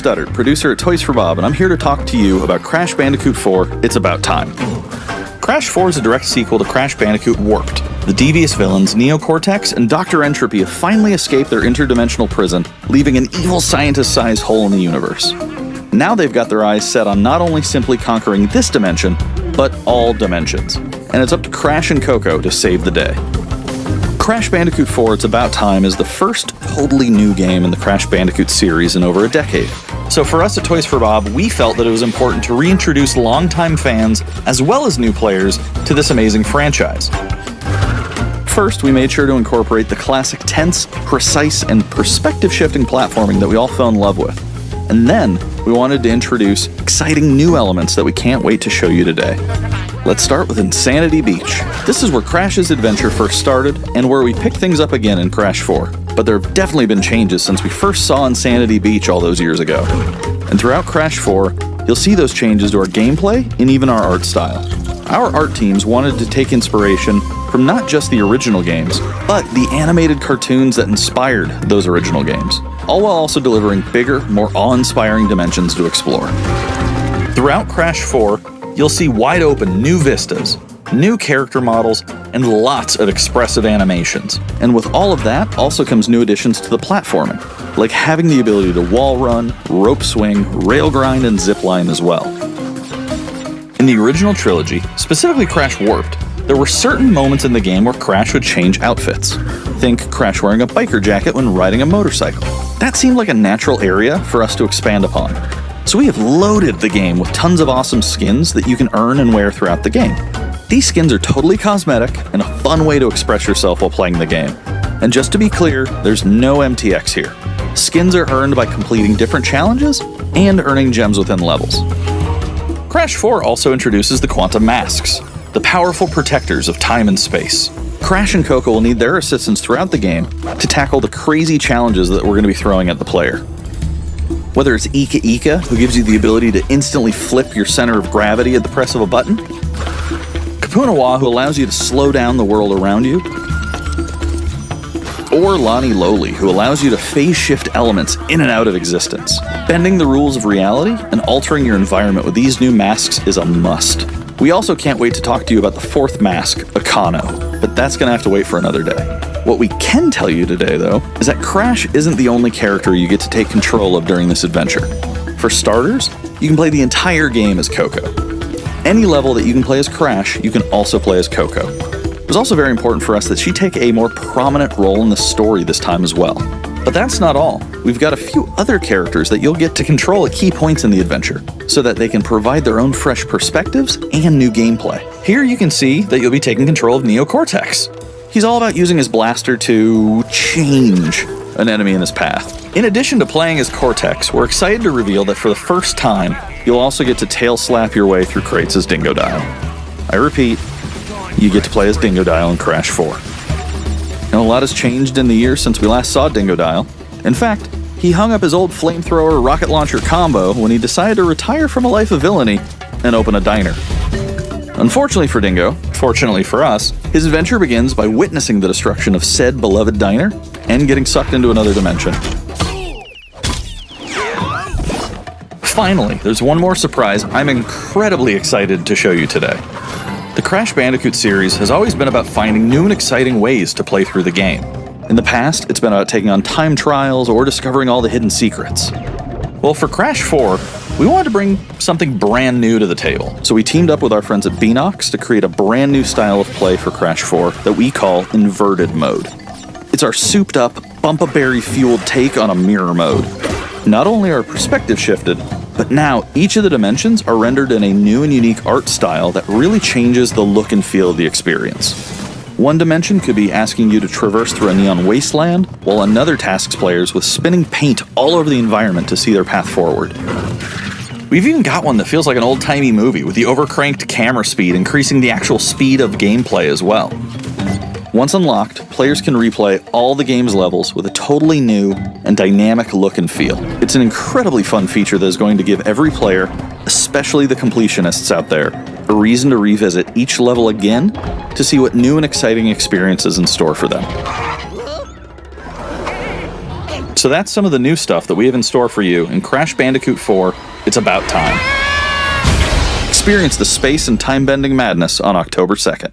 Studdard, producer at Toys for Bob, and I'm here to talk to you about Crash Bandicoot 4, It's About Time. Crash 4 is a direct sequel to Crash Bandicoot Warped. The devious villains, Neo-Cortex and Dr. Entropy, have finally escaped their interdimensional prison, leaving an evil scientist-sized hole in the universe. Now they've got their eyes set on not only simply conquering this dimension, but all dimensions. And it's up to Crash and Coco to save the day. Crash Bandicoot 4 It's About Time is the first totally new game in the Crash Bandicoot series in over a decade. So for us at Toys for Bob, we felt that it was important to reintroduce longtime fans, as well as new players, to this amazing franchise. First, we made sure to incorporate the classic tense, precise, and perspective-shifting platforming that we all fell in love with. And then, we wanted to introduce exciting new elements that we can't wait to show you today. Let's start with Insanity Beach. This is where Crash's adventure first started, and where we picked things up again in Crash 4. But there have definitely been changes since we first saw Insanity Beach all those years ago. And throughout Crash 4, you'll see those changes to our gameplay and even our art style. Our art teams wanted to take inspiration from not just the original games, but the animated cartoons that inspired those original games, all while also delivering bigger, more awe-inspiring dimensions to explore. Throughout Crash 4, you'll see wide-open new vistas, new character models, and lots of expressive animations. And with all of that also comes new additions to the platforming, like having the ability to wall run, rope swing, rail grind, and zipline as well. In the original trilogy, specifically Crash Warped, there were certain moments in the game where Crash would change outfits. Think Crash wearing a biker jacket when riding a motorcycle. That seemed like a natural area for us to expand upon. So we have loaded the game with tons of awesome skins that you can earn and wear throughout the game. These skins are totally cosmetic and a fun way to express yourself while playing the game. And just to be clear, there's no MTX here. Skins are earned by completing different challenges and earning gems within levels. Crash 4 also introduces the Quantum Masks, the powerful protectors of time and space. Crash and Coco will need their assistance throughout the game to tackle the crazy challenges that we're going to be throwing at the player. Whether it's Ika Ika, who gives you the ability to instantly flip your center of gravity at the press of a button, Kapunawa, who allows you to slow down the world around you, or Lani Loli, who allows you to phase shift elements in and out of existence. Bending the rules of reality and altering your environment with these new masks is a must. We also can't wait to talk to you about the fourth mask, Akano, but that's going to have to wait for another day. What we can tell you today, though, is that Crash isn't the only character you get to take control of during this adventure. For starters, you can play the entire game as Coco. Any level that you can play as Crash, you can also play as Coco. It was also very important for us that she take a more prominent role in the story this time as well. But that's not all. We've got a few other characters that you'll get to control at key points in the adventure, so that they can provide their own fresh perspectives and new gameplay. Here you can see that you'll be taking control of Neo-Cortex. He's all about using his blaster to change an enemy in his path. In addition to playing as Cortex, we're excited to reveal that for the first time, you'll also get to tail slap your way through crates as Dingodile. I repeat, you get to play as Dingodile in Crash 4. Now, a lot has changed in the years since we last saw Dingodile. In fact, he hung up his old flamethrower rocket launcher combo when he decided to retire from a life of villainy and open a diner. Unfortunately for Dingo, fortunately for us, his adventure begins by witnessing the destruction of said beloved diner and getting sucked into another dimension. Finally, there's one more surprise I'm incredibly excited to show you today. The Crash Bandicoot series has always been about finding new and exciting ways to play through the game. In the past, it's been about taking on time trials or discovering all the hidden secrets. Well, for Crash 4, we wanted to bring something brand new to the table, so we teamed up with our friends at Beanox to create a brand new style of play for Crash 4 that we call Inverted Mode. It's our souped-up, bumpa-berry-fueled take on a mirror mode. Not only are perspective shifted, but now each of the dimensions are rendered in a new and unique art style that really changes the look and feel of the experience. One dimension could be asking you to traverse through a neon wasteland, while another tasks players with spinning paint all over the environment to see their path forward. We've even got one that feels like an old-timey movie, with the overcranked camera speed increasing the actual speed of gameplay as well. Once unlocked, players can replay all the game's levels with a totally new and dynamic look and feel. It's an incredibly fun feature that is going to give every player, especially the completionists out there, a reason to revisit each level again to see what new and exciting experiences in store for them. So that's some of the new stuff that we have in store for you in Crash Bandicoot 4, It's About Time. Experience the space and time-bending madness on October 2nd.